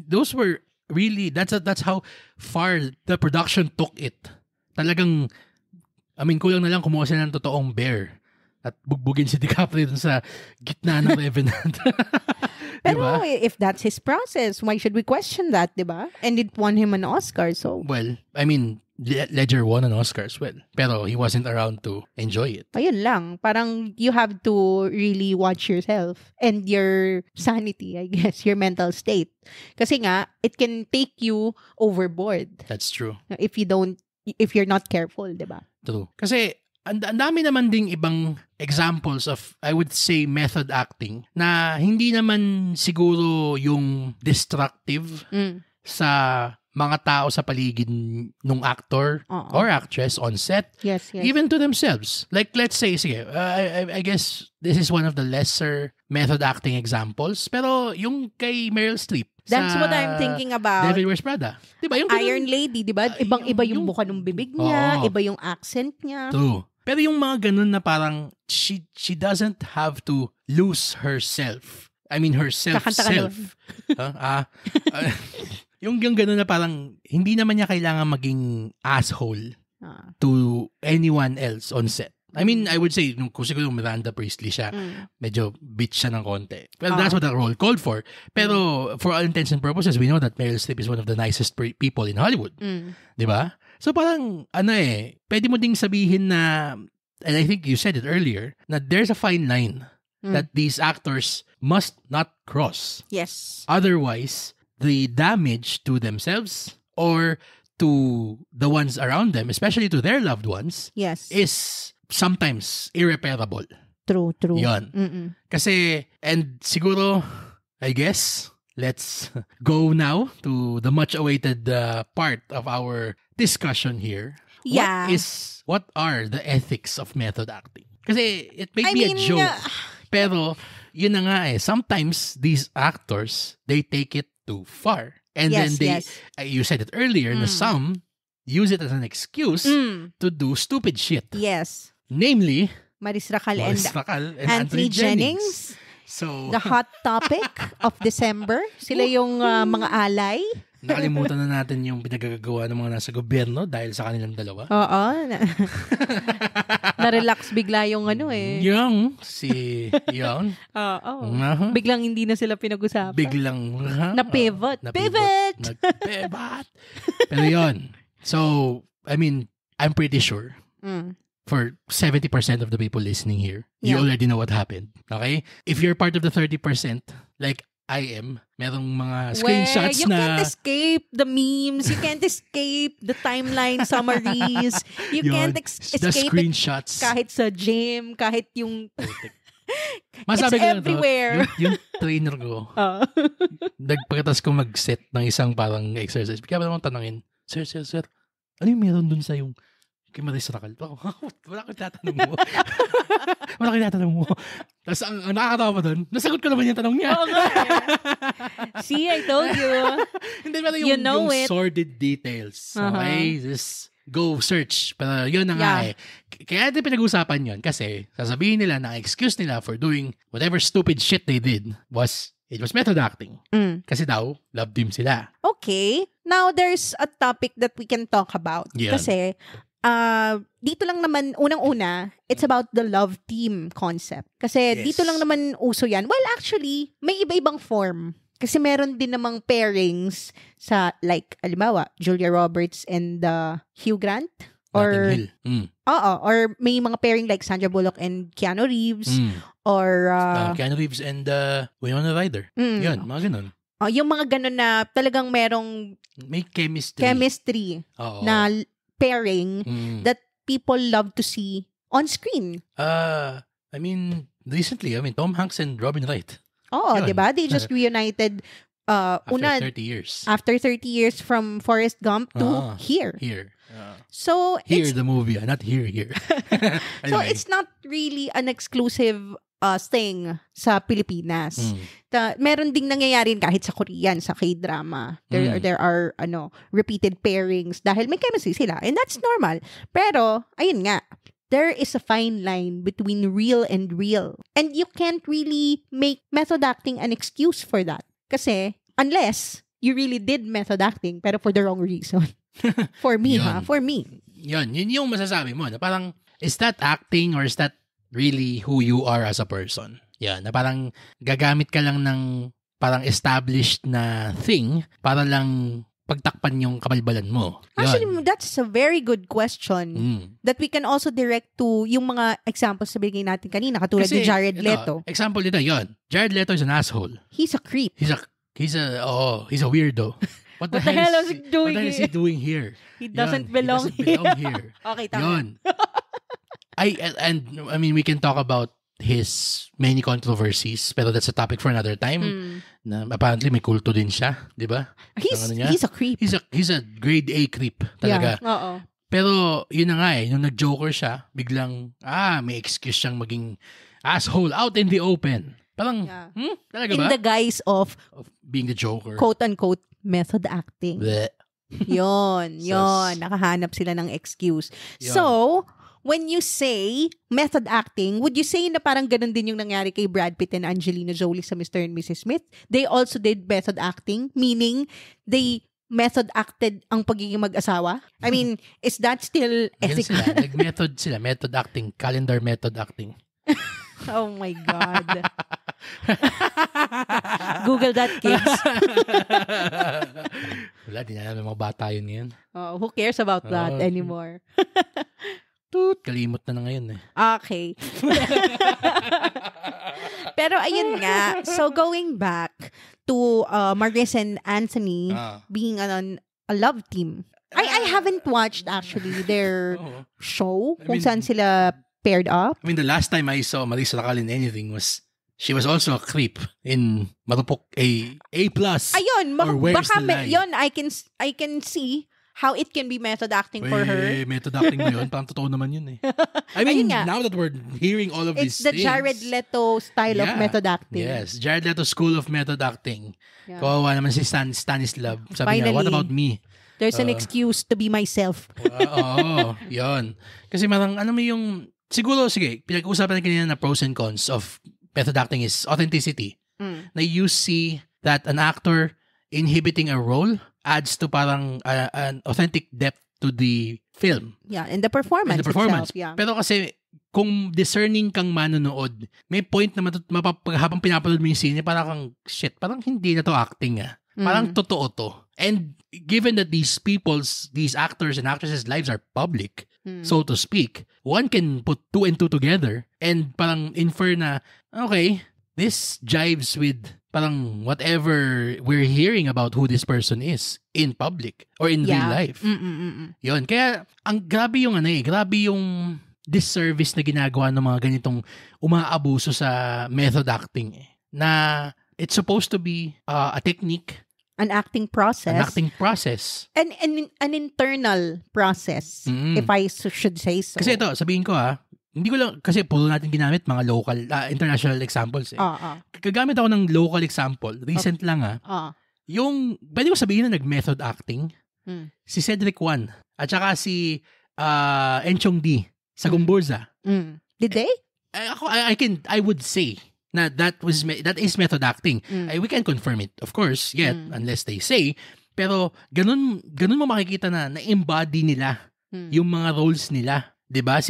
Those were really, that's how far the production took it. Talagang, I mean, kulang na lang kumuha sila ng totoong bear at bugbugin si DiCaprio dun sa gitna ng Revenant. Pero if that's his process, why should we question that, diba? And it won him an Oscar, so... Well, I mean, Ledger won an Oscar as well. Pero he wasn't around to enjoy it. Ayun lang. Parang you have to really watch yourself and your sanity, I guess, your mental state. Kasi nga, it can take you overboard. That's true. If you're not careful, diba? True. Kasi, ang dami naman ding ibang examples of, I would say, method acting na hindi naman siguro yung destructive sa mga tao sa paligid nung actor or actress on set. Yes. Even to themselves. Like, let's say, sige, I guess this is one of the lesser method acting examples. Pero yung kay Meryl Streep, that's what I'm thinking about. Devil Wears Prada. Diba? Yung Iron Lady, diba? Ibang-iba yung buka ng bibig niya, iba yung accent niya. True. Pero yung mga ganun na parang she doesn't have to lose herself. I mean, herself. Yung ganun na parang hindi naman niya kailangan maging asshole to anyone else on set. I mean, I would say, kung siguro Miranda Priestley siya, medyo bitch siya ng konti. Well, that's what the role called for. Pero, for all intents and purposes, we know that Meryl Streep is one of the nicest people in Hollywood. Diba? So, parang, pwede mo ding sabihin na, and I think you said it earlier, na there's a fine line that these actors must not cross. Yes. Otherwise, the damage to themselves or to the ones around them, especially to their loved ones, is sometimes irreparable. True. Yon. Kasi, and siguro, I guess, let's go now to the much-awaited part of our discussion here. Yeah. What are the ethics of method acting? Kasi it may be a joke, pero yun na nga sometimes these actors, they take it too far. And then you said it earlier, na some use it as an excuse to do stupid shit. Yes. Namely, Maris Racal and Anthony Jennings. So, the hot topic of December. Sila yung mga alay. Nakalimutan na natin yung pinagagawa ng mga nasa gobyerno dahil sa kanilang dalawa. Oo. Na-relax bigla yung Yung. Oo. Biglang hindi na sila pinag-usapan. Biglang. Na-pivot. Nag-pivot. Pero yun. So, I mean, I'm pretty sure for 70% of the people listening here, you already know what happened. Okay? If you're part of the 30%, like I am, merong mga screenshots you can't escape the memes. You can't escape the timeline summaries. You can't escape the screenshots. Kahit sa gym, kahit yung... Masabi it's everywhere. Yung trainer ko, nagpagkatas ko mag-set ng isang parang exercise. Kaya ba naman tanongin, Sir, ano yung meron dun sa yung kay Maris Racal? Wala kang tatanong mo. Tapos ang nakakatawa pa dun, nasagot ko naman yung tanong niya. See, I told you. Hindi, pero yung sordid details. Okay? Just go search. Pero yun na nga Kaya natin pinag-usapan yun kasi sasabihin nila na excuse nila for doing whatever stupid shit they did was method acting. Kasi daw, love team sila. Okay. Now, there's a topic that we can talk about. Yeah. Kasi, dito lang naman, unang-una, it's about the love team concept. Kasi dito lang naman uso yan. Well, actually, may iba-ibang form. Kasi meron din namang pairings sa, like, alimawa, Julia Roberts and Hugh Grant. Or, or may mga pairing like Sandra Bullock and Keanu Reeves. Or, Keanu Reeves and Winona Ryder. Yun, mga ganun. Yung mga ganun na talagang merong may chemistry na pairing that people love to see on screen. I mean, recently, I mean, Tom Hanks and Robin Wright. Oh, diba? They just reunited after 30 years. After 30 years from Forrest Gump to Here. So Here, the movie. Not Here. Anyway. So it's not really an exclusive thing sa Pilipinas. Meron ding nangyayari kahit sa Korean, sa K-drama. There are repeated pairings dahil may chemistry sila. And that's normal. Pero, ayun nga, there is a fine line between real and real. And you can't really make method acting an excuse for that. Kasi, unless you really did method acting, pero for the wrong reason. For me, For me. Yun yung masasabi mo. Na parang, is that acting or is that really who you are as a person? Yan. Na parang gagamit ka lang ng parang established na thing para lang pagtakpan yung kabalbalan mo. Yun. Actually, that's a very good question that we can also direct to yung mga examples na binigay natin kanina, katulad ni Jared Leto. Example dito, yun. Jared Leto is an asshole. He's a creep. He's a weirdo. What the hell is he doing here? He doesn't belong here. Okay, tama. Yun. I mean, we can talk about his many controversies, pero that's a topic for another time. Na apparently may kulto din siya, di ba? He's a creep. He's a grade A creep talaga. Yeah, Pero yun na nga nung nag-joker siya, biglang may excuse siyang maging asshole out in the open. Parang talaga ba? In the guise of being the Joker. Quote unquote method acting. Yon, nakahanap sila ng excuse. Yon. So, when you say method acting, would you say na parang ganun din yung nangyari kay Brad Pitt and Angelina Jolie sa Mr. and Mrs. Smith? They also did method acting, meaning they method acted ang pagiging mag-asawa? I mean, is that still ethical? Method acting, calendar method acting. Oh my God. Google that, kids. Wala, di na namin mga bata yun yan. Who cares about that anymore? Kalimot na ngayon eh. Okay. Pero ayun nga, so going back to Marquez and Anthony being on a love team. I haven't watched actually their show kung saan sila paired up. I mean, the last time I saw Marisa Takal in anything was she was also a creep in Marupok A+. Ayun, baka yun, I can see how it can be method acting for her. Method acting mo yun? Parang totoo naman yun eh. I mean, now that we're hearing all of these things. It's the Jared Leto style of method acting. Yes, Jared Leto school of method acting. Kawawa naman si Stanislav. Sabi niya, what about me? There's an excuse to be myself. Yun. Kasi marang, siguro, sige, pinag-uusapan natin kanina na pros and cons of method acting is authenticity. Na you see that an actor inhibiting a role adds to parang an authentic depth to the film. Yeah, and the performance itself. Yeah. Pero kasi, kung discerning kang manonood, may point na habang pinapanood mo yung scene, parang parang hindi na to acting Parang totoo to. And given that these actors and actresses' lives are public, so to speak, one can put two and two together and parang infer na, okay, this jives with parang whatever we're hearing about who this person is in public or in real life. Yun. Kaya, grabe yung disservice na ginagawa ng mga ganitong umaabuso sa method acting na it's supposed to be a technique. An acting process. And an internal process, if I should say so. Kasi ito, sabihin ko hindi ko lang, kasi puro natin ginamit mga local, international examples Kagamit ako ng local example, recent lang yung, pwede ko sabihin na nag-method acting, si Cedric Juan, at saka si Enchong D, sa Gumburza. Did they? I would say, na that is method acting. We can't confirm it, of course, yet, unless they say. Pero, ganun mo makikita na na-embody nila yung mga roles nila. Diba?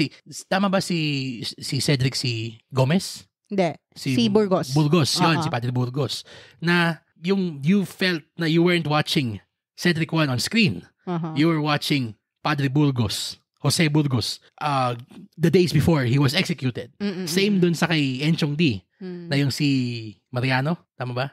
Tama ba si Cedric, si Gomez? Hindi. Si Burgos. Yun, si Padre Burgos. Na you felt na you weren't watching Cedric Juan on screen. You were watching Padre Burgos. Jose Burgos, the days before he was executed. Same dun sa kay Enchong D, na yung si Mariano, tama ba?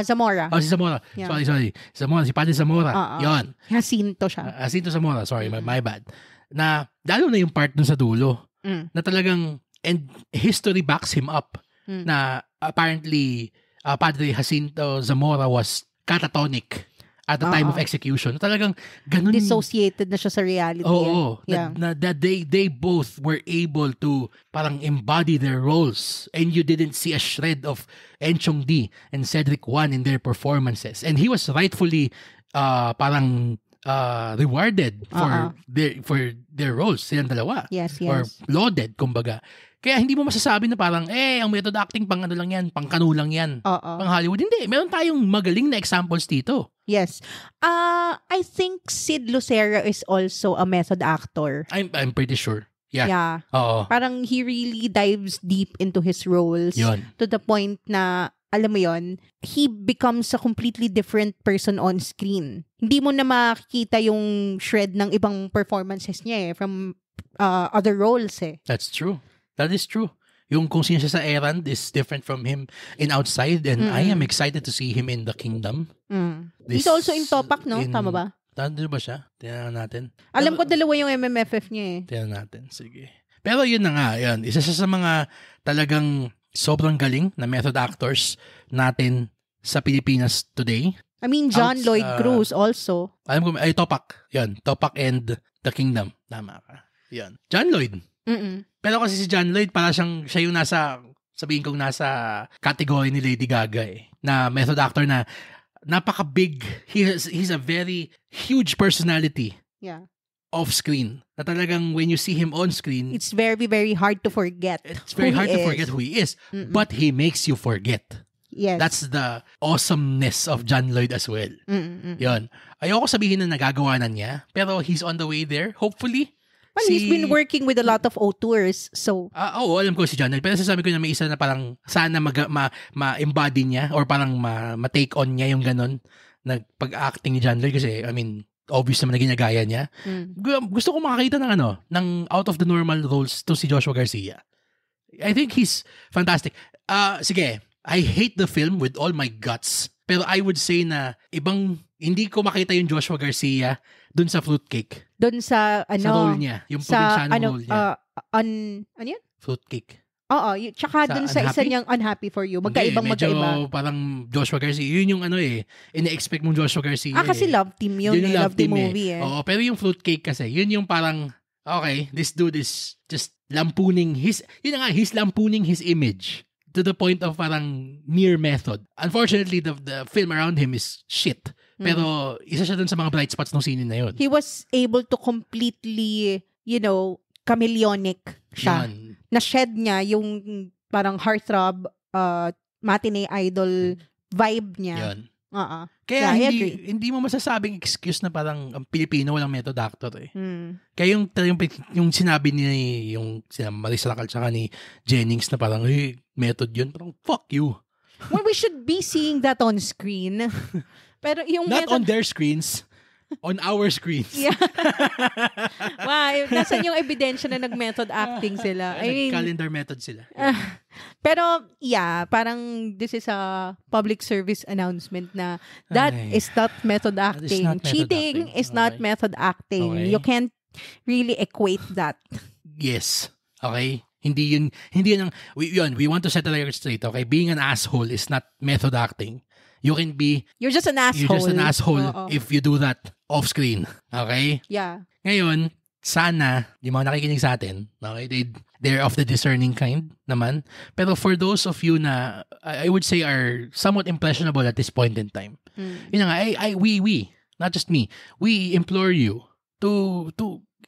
Zamora. Si Zamora. Yeah. Sorry. Zamora, si Padre Zamora. Yon. Jacinto siya. Jacinto Zamora, sorry, my bad. Na, lalo na yung part dun sa dulo, na talagang And history backs him up na apparently Padre Jacinto Zamora was catatonic at the time of execution. Talagang ganun. Dissociated na siya sa reality. Oo. That they both were able to parang embody their roles, and you didn't see a shred of Enchong D and Cedric Juan in their performances. And he was rightfully parang rewarded for their roles, silang dalawa. Yes. Or lauded, kumbaga. Kaya hindi mo masasabi na parang, ang method acting pang ano lang yan, pang kanu lang yan, pang Hollywood. Hindi, meron tayong magaling na examples dito. Yes. I think Sid Lucero is also a method actor. I'm pretty sure. Yeah. Oo. Parang he really dives deep into his roles. Yun. To the point na, alam mo yon, he becomes a completely different person on screen. Hindi mo na makikita yung shred ng ibang performances niya from other roles eh. That's true. That is true. Yung kung sino siya sa Errand is different from him in Outside, and I am excited to see him in The Kingdom. He's also in Topak, no? Tama ba? Tama ba siya? Tingnan natin. Alam ko dalawa yung MMFF niya eh. Tingnan natin. Sige. Pero yun na nga. Yan. Isa siya sa mga talagang sobrang galing na method actors natin sa Pilipinas today. I mean, John Lloyd Cruz also. Alam ko, Topak. Yan. Topak and The Kingdom. Tama ka. Yan. John Lloyd. Pero kasi si John Lloyd, siya yung sabihin kong nasa category ni Lady Gaga eh. Na method actor na napaka-big. He's a very huge personality. Yeah. Off screen. Na talagang when you see him on screen, it's very, very hard to forget. It's very hard to forget who he is. But he makes you forget. Yes. That's the awesomeness of John Lloyd as well. Yun. Ayoko sabihin na nagagawa na niya, pero he's on the way there. Hopefully. Well, he's been working with a lot of authors, so... alam ko si John Lloyd. Pero sasabi ko na may isa na parang sana ma-embody niya or parang ma-take on niya yung ganun na pag-acting ni John Lloyd kasi, I mean, obvious naman na ginagaya niya. Gusto ko makakita ng out of the normal roles to si Joshua Garcia. I think he's fantastic. Sige, I hate the film with all my guts. Pero I would say na hindi ko makita yung Joshua Garcia dun sa Fruitcake. Dun sa, sa role niya. Yung probinsyano role niya. Ano yun? Fruitcake. Oo. Tsaka dun sa isa niyang Unhappy for You. Magkaiba. Medyo parang Joshua Garcia. Yun yung ina-expect mong Joshua Garcia. Kasi Love Team yun. Yung Love Team movie eh. Oo, pero yung Fruitcake kasi, yun yung parang, okay, this dude is just lampooning he's lampooning his image to the point of parang near method. Unfortunately, the film around him is shit. Pero isa siya dun sa mga bright spots ng scene na yun. He was able to completely, chameleonic siya. Yan. Na-shed niya yung parang heartthrob, matinee idol vibe niya. Yan. Kaya hindi mo masasabing excuse na parang ang Pilipino walang method actor eh. Kaya yung sinabi ni Marisa Lacal tsaka ni Jennings na parang method yun, parang fuck you. Well, we should be seeing that on screen. Pero yung not on their screens, on our screens. Yeah. Wow, nasan yung ebidensya na nag-method acting sila? Calendar method sila. Pero yeah, parang this is a public service announcement na that is not method acting. Cheating is not method acting. Okay. You can't really equate that. Yes. Okay? Hindi yun we want to set the record straight. Okay? Being an asshole is not method acting. You're just an asshole. If you do that off screen. Okay? Yeah. Ngayon, sana, di mga nakikinig sa atin, okay? They're of the discerning kind naman. Pero for those of you na, I would say are somewhat impressionable at this point in time, yun nga, we, not just me, we implore you to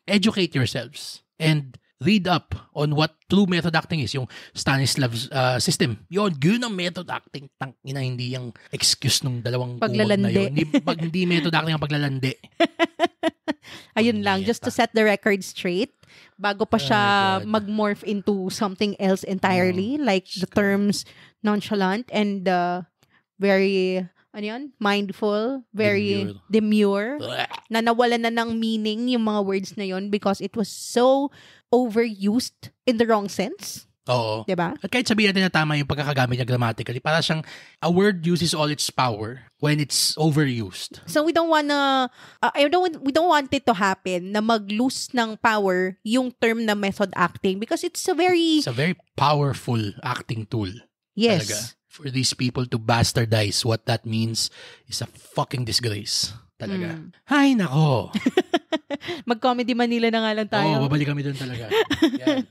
educate yourselves and read up on what true method acting is, yung Stanislav's system. Yun ang method acting. Tangina, hindi yung excuse nung dalawang paglalandi na yun. Hindi method acting ang paglalandi. Ayun lang, just to set the record straight, bago pa siya mag-morph into something else entirely, like the terms nonchalant and very... mindful, very demure, na nawalan na ng meaning yung mga words na yon because it was so overused in the wrong sense. Oo. Diba? At kahit sabihin natin na tama yung pagkakagamit niya grammatically, para siyang a word uses all its power when it's overused. So we don't wanna, we don't want it to happen na mag-lose ng power yung term na method acting because it's a very powerful acting tool. Yes. Talaga. For these people to bastardize what that means is a fucking disgrace. Talaga. Hay nako. Mag-Comedy Manila na nga lang tayo. Oo, babalik kami doon talaga. Yan.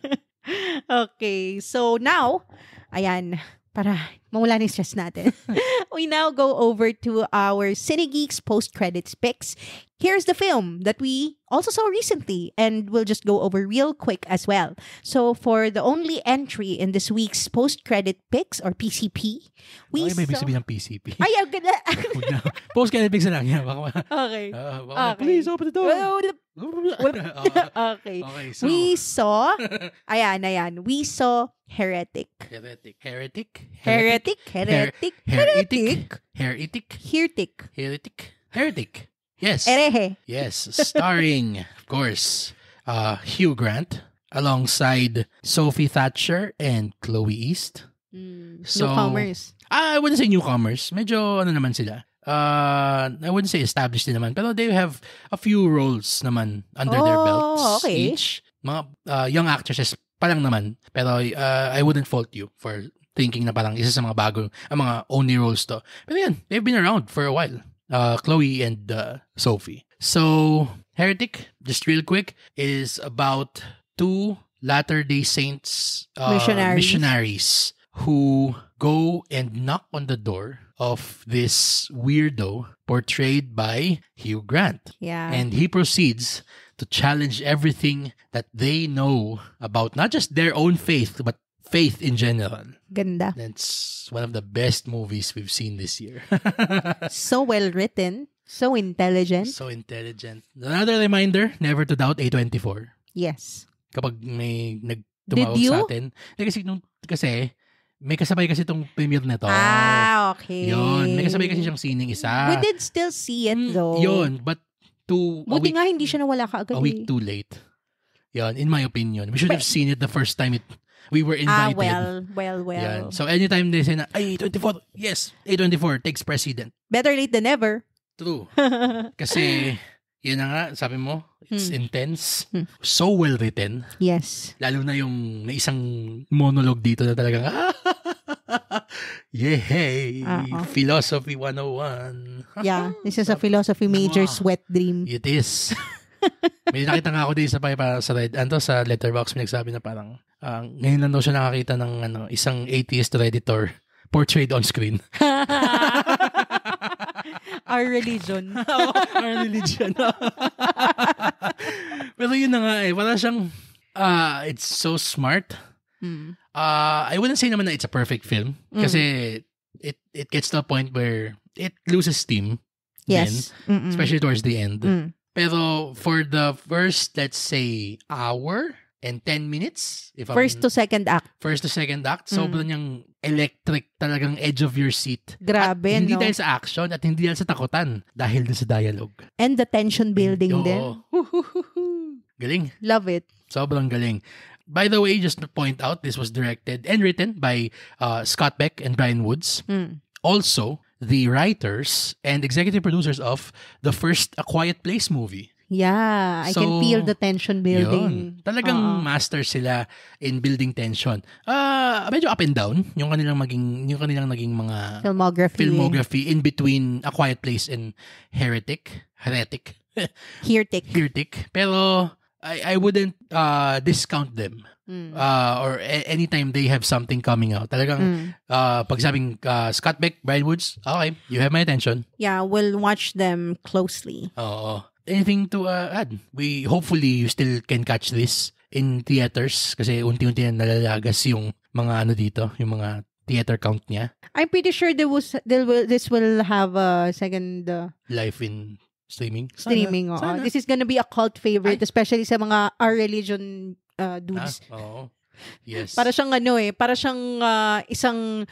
Okay, so now, ayan, para mawala na yung stress natin. We now go over to our Cine Geeks post-credits picks. Here's the film that we also saw recently, and we'll just go over real quick as well. So for the only entry in this week's post-credit picks, or PCP, we may sabihin ng PCP. Ay, ang ganda. Post-credit picks na lang yan. Okay. Okay. Please, open the door. Okay. So, we saw, we saw Heretic. Yes. Herehe. Yes. Starring, of course, Hugh Grant alongside Sophie Thatcher and Chloe East. So, newcomers. I wouldn't say newcomers. Medyo naman sila. I wouldn't say established din naman. Pero they have a few roles naman under their belts each. Mga young actresses pa lang naman. Pero I wouldn't fault you for thinking na parang isa sa mga bago, mga only roles to. Pero yan, they've been around for a while. Chloe and Sophie. So, Heretic, just real quick, is about two Latter-day Saints missionaries who go and knock on the door of this weirdo portrayed by Hugh Grant. Yeah. And he proceeds to challenge everything that they know about not just their own faith, but faith in general. Ganda. That's one of the best movies we've seen this year. So well written. So intelligent. Another reminder, never to doubt A24. Yes. Kapag may nagtumawag sa atin. Kasi may kasabay kasi itong premiere na to. Okay. Yun. May kasabay kasi siyang sining isa. We did still see it though. Yun. But buti nga hindi siya nawala kaagad. A week too late. Yun. In my opinion. We should have seen it the first time we were invited. Well. Yan. So anytime they say na, A24, yes, A24 takes precedent. Better late than never. True. Kasi, yun na nga, sabi mo, it's intense. So well written. Yes. Lalo na yung may isang monologue dito na talagang, yay! Philosophy 101. Yeah, this is a philosophy major sweat dream. It is. May nakita nga ako din sa sa Letterboxd, may nagsabi na parang, ngayon lang daw siya nakakita ng isang atheist Redditor portrayed on screen. Our religion. Our religion. Pero yun na nga parang siyang, it's so smart. I wouldn't say naman na it's a perfect film. Kasi it gets to a point where it loses steam. Yes. Then, especially towards the end. Pero for the first, let's say, hour and 10 minutes. First to second act, sobrang niyang electric, talagang edge of your seat. Grabe, at hindi dahil sa action at hindi dahil sa takutan. Dahil din sa dialogue. And the tension building din. Galing. Love it. Sobrang galing. By the way, just to point out, this was directed and written by Scott Beck and Brian Woods. Also, the writers and executive producers of the first A Quiet Place movie. Yeah, I can feel the tension building. Yun. Talagang master sila in building tension. Medyo up and down yung kanilang naging mga filmography in between A Quiet Place and Heretic. Pero I wouldn't discount them. Or anytime they have something coming out. Talagang pag sabing Scott Beck, Brian Woods, okay, you have my attention. Yeah, we'll watch them closely. Oo. Anything to add? Hopefully you still can catch this in theaters kasi unti-unti na nalalagas yung mga dito, yung mga theater count niya. I'm pretty sure this will have a second live in streaming. Sana. This is gonna be a cult favorite, especially sa mga Our Religion dudes. Yes. Para siyang isang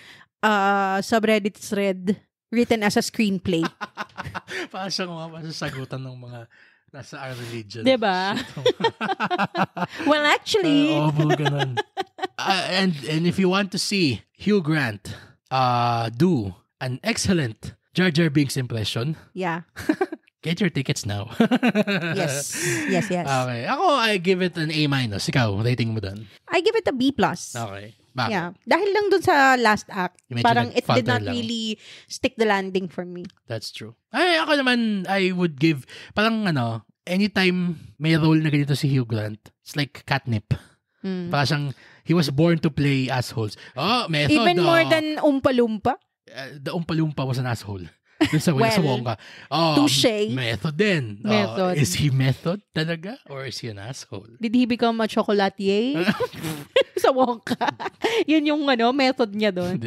subreddit thread written as a screenplay. Para siyang masasagutan ng mga Nasa our religion. Diba? Well, actually. Ganun. And if you want to see Hugh Grant do an excellent Jar Jar Binks impression, yeah. Get your tickets now. Yes. Okay. Ako, I give it an A-. Ikaw, rating mo dun? I give it a B+. Okay. Bakit? Yeah. Dahil lang dun sa last act, Medyo parang it did not lang. really stick the landing for me. That's true. Ay, ako naman, I would give, parang anytime may role na ganito si Hugh Grant, it's like catnip. Parang siyang, he was born to play assholes. Oh, method. Even more than Oompa Loompa? The Oompa Loompa was an asshole. Dun sa Wonka. Touche. Method din. Method. Is he method talaga? Or is he an asshole? Did he become a chocolatier? Sa Wonka. Yun yung method niya doon.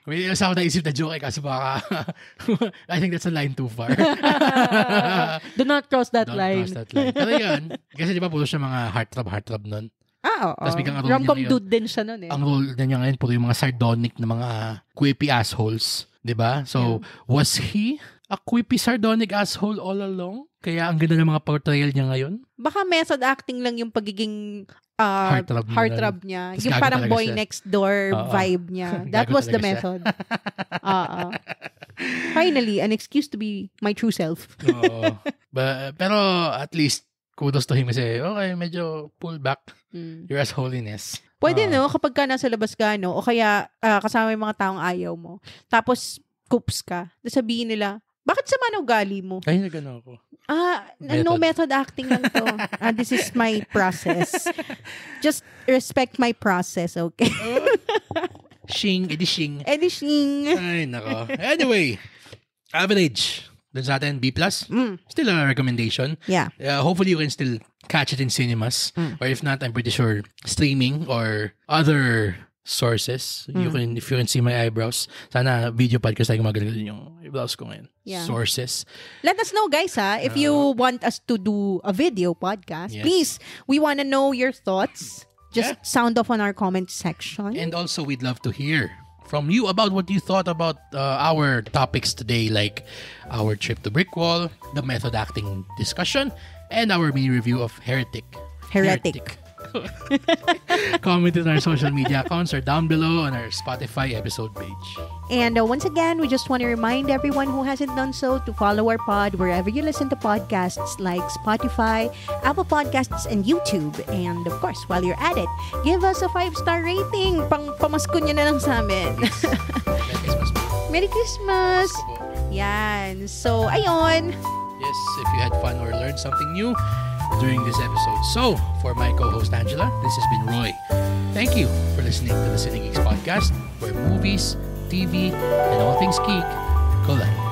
May isa ako naisip na joke kasi baka I think that's a line too far. Do not cross that line. Pero yan, kasi di ba puro siya mga heartthrob nun. Oo. Tapos biglang ang role Rom-com niya ngayon, dude din siya nun eh. Ang role niya ngayon puro yung mga sardonic na mga quippy assholes. Diba? So, was he a quippy sardonic asshole all along? Kaya ang ganda ng mga portrayal niya ngayon? Baka method acting lang yung pagiging heartthrob niya. Tapos yung parang boy siya. Next Door vibe niya. That was the method. Finally, an excuse to be my true self. Oo. Pero at least, kudos to him kasi, okay, medyo pull back your assholiness. Pwede kapag ka nasa labas ka, o kaya kasama yung mga taong ayaw mo. Tapos, coops ka. Tapos sabihin nila, bakit sama na ugali mo? Ay, nagano ako. No method acting lang to. This is my process. Just respect my process, okay? Shing, edi shing. Edi shing. Ay, nako. Anyway, average. Dun sa atin, B+. Still a recommendation. Yeah. Hopefully, you can still catch it in cinemas. Or if not, I'm pretty sure streaming or other sources. You can, if you can see my eyebrows. Sana video podcast tayo magaling din yung eyebrows ko ngayon. Yeah. Sources. Let us know, guys, if you want us to do a video podcast. Yes. Please, we want to know your thoughts. Just sound off on our comment section. And also, we'd love to hear from you about what you thought about our topics today, like our trip to Brickwall, the method acting discussion, and our mini review of Heretic. Comment on our social media accounts or down below on our Spotify episode page. And once again, we just want to remind everyone who hasn't done so to follow our pod wherever you listen to podcasts like Spotify, Apple Podcasts, and YouTube. And of course, while you're at it, give us a 5-star rating. Pamasko nyo na lang sa amin. Merry Christmas! Yan. So, ayun. Yes, if you had fun or learned something new during this episode. So, for my co-host Angela, this has been Roy. Thank you for listening to the Cine Geeks podcast, where movies, TV, and all things geek collide.